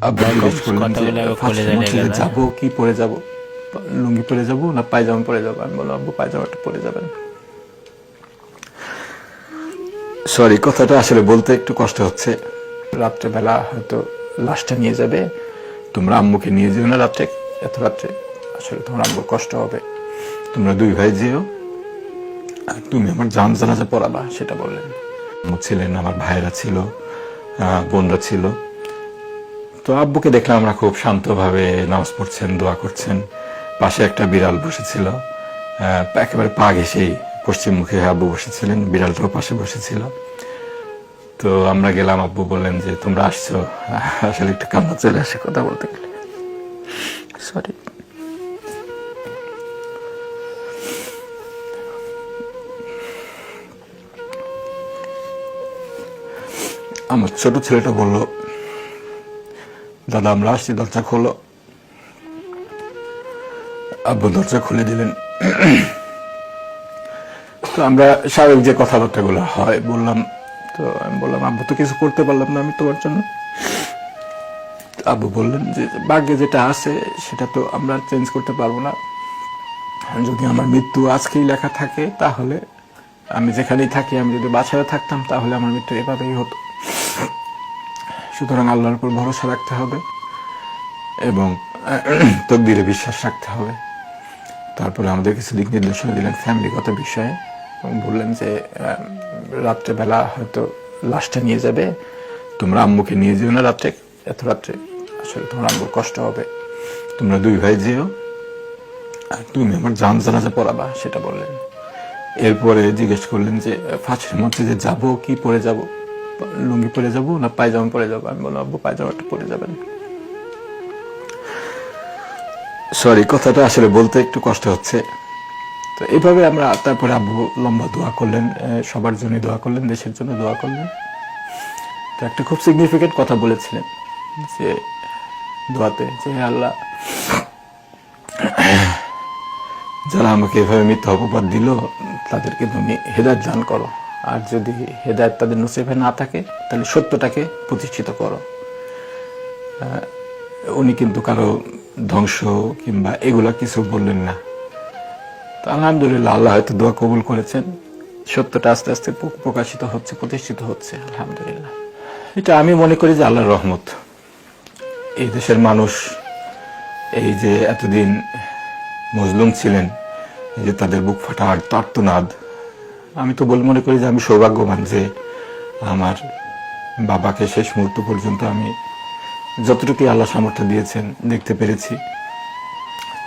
আব্বা জিজ্ঞেস করলেন যে ফার্স্ট মসজিদে যাবো কি পরে যাব, লুঙ্গি পরে যাব না পায়জামা পরে যাব। আমি বললাম আব্বু পায়জামাটা পরে যাবেন। সরি, কথাটা আসলে বলতে একটু কষ্ট হচ্ছে। রাত্রেবেলা হয়তো লাশটা নিয়ে যাবে, তোমরা আম্মুকে নিয়ে যেও না রাত্রে, এত রাত্রে আসলে তোমার আম্মুর কষ্ট হবে, তোমরা দুই ভাই যেও আর তুমি আমার জানাজা পড়াবা, সেটা বললেন। আম্মু ছিলেন, আমার ভাইয়েরা ছিল, বোনরা ছিল। তো আব্বুকে দেখলাম আমরা খুব শান্তভাবে নামাজ পড়ছেন, দোয়া করছেন। পাশে একটা বিড়াল বসেছিল, একেবারে পা ঘেঁষেই পশ্চিম মুখে আব্বু বসেছিলেন, বিড়ালটাও পাশে বসেছিল। তো আমরা গেলাম, আব্বু বললেন যে তোমরা আসছো। আসলে একটু কান্না চলে আসে কথা বলতে গেলে, সরি। আমার ছোট ছেলেটা বলল, দাদা আমরা আসছি, দরজা খোলো। আব্বু দরজা খুলে দিলেন। তো আমরা স্বাভাবিক যে কথাবার্তাগুলো হয় বললাম। তো আমি বললাম আব্বু তো কিছু করতে পারলাম না আমি তোমার জন্য। আব্বু বললেন যে ভাগ্যে যেটা আছে সেটা তো আমরা চেঞ্জ করতে পারবো না। যদি আমার মৃত্যু আজকেই লেখা থাকে তাহলে আমি যেখানেই থাকি, আমি যদি বাসায় থাকতাম তাহলে আমার মৃত্যু এভাবেই হতো। সুতরাং আল্লাহর উপর ভরসা রাখতে হবে এবং তকদিরে বিশ্বাস রাখতে হবে। তারপরে আমাদের কিছু দিক নির্দেশনা দিলেন ফ্যামিলিগত বিষয়ে এবং বললেন যে রাত্রেবেলা হয়তো লাশটা নিয়ে যাবে, তোমরা আম্মুকে নিয়ে যেও না রাত্রে, এত রাত্রে আসলে তোমার আম্মুর কষ্ট হবে, তোমরা দুই ভাই যেও আর তুমি আমার জানাজা পড়াবা, সেটা বললেন। এরপরে জিজ্ঞেস করলেন যে ফাঁসির মসজিদে যাবো কি পরে যাব, লুঙ্গি পরে যাব না পায়জামা পরে যাবো। আমি বললাম আব্বু পায়জামাটা পরে যাবেন। সরি, কথাটা আসলে বলতে একটু কষ্ট হচ্ছে। তো এইভাবে আমরা, তারপরে আব্বু লম্বা দোয়া করলেন, সবার জন্য দোয়া করলেন, দেশের জন্য দোয়া করলেন। তো একটা খুব সিগনিফিকেন্ট কথা বলেছিলেন যে দোয়াতে, যে আল্লাহ যারা আমাকে এভাবে মিথ্যা অপবাদ দিল তাদেরকে তুমি হেদায়েত দান করো, আর যদি হেদায়েত তাদের নসিবে না থাকে তাহলে সত্যটাকে প্রতিষ্ঠিত করো। উনি কিন্তু কারো ধ্বংস কিংবা এগুলা কিছু বললেন না। তো আলহামদুলিল্লাহ, আল্লাহ হয়তো দোয়া কবুল করেছেন, সত্যটা আস্তে আস্তে প্রকাশিত হচ্ছে, প্রতিষ্ঠিত হচ্ছে, আলহামদুলিল্লাহ। এটা আমি মনে করি যে আল্লাহর রহমত। এই দেশের মানুষ এই যে এতদিন মজলুম ছিলেন, এই যে তাদের বুক ফাটা আর্তনাদ, আমি তো মনে করি যে আমি সৌভাগ্যবান যে আমার বাবাকে শেষ মুহূর্ত পর্যন্ত আমি যতটুকু আল্লাহ সামর্থ্য দিয়েছেন দেখতে পেরেছি।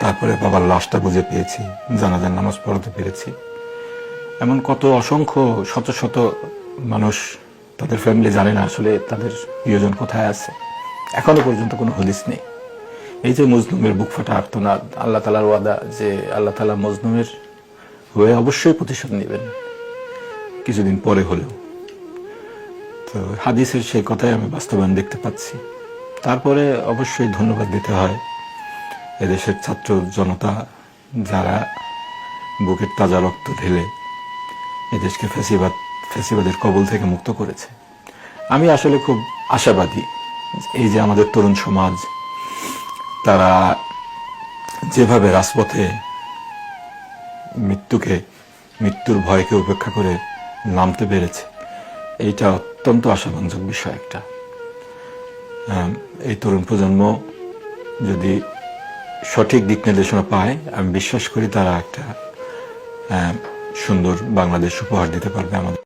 তারপরে বাবার লাশটা বুঝে পেয়েছি, জানাজার নামাজ পড়াতে পেরেছি। এমন কত অসংখ্য শত শত মানুষ, তাদের ফ্যামিলি জানে না আসলে তাদের প্রিয়জন কোথায় আছে, এখনো পর্যন্ত কোনো হদিস নেই। এই যে মজলুমের বুক ফাটা আর্তনাদ, আল্লাহ তাআলার ওয়াদা যে আল্লাহ তাআলা মজলুমের হয়ে অবশ্যই প্রতিশোধ নেবেন কিছুদিন পরে হলেও। তো হাদিসের সেই কথাই আমি বাস্তবায়ন দেখতে পাচ্ছি। তারপরে অবশ্যই ধন্যবাদ দিতে হয় এদেশের ছাত্র জনতা, যারা বুকের তাজা রক্ত ঢেলে এদেশকে ফ্যাসিবাদের কবল থেকে মুক্ত করেছে। আমি আসলে খুব আশাবাদী, এই যে আমাদের তরুণ সমাজ, তারা যেভাবে রাজপথে মৃত্যুর ভয়কে উপেক্ষা করে নামতে পেরেছে, এইটা অত্যন্ত আশাব্যঞ্জক বিষয় একটা। এই তরুণ প্রজন্ম যদি সঠিক দিক নির্দেশনা পায়, আমি বিশ্বাস করি তারা একটা সুন্দর বাংলাদেশ উপহার দিতে পারবে আমাদের।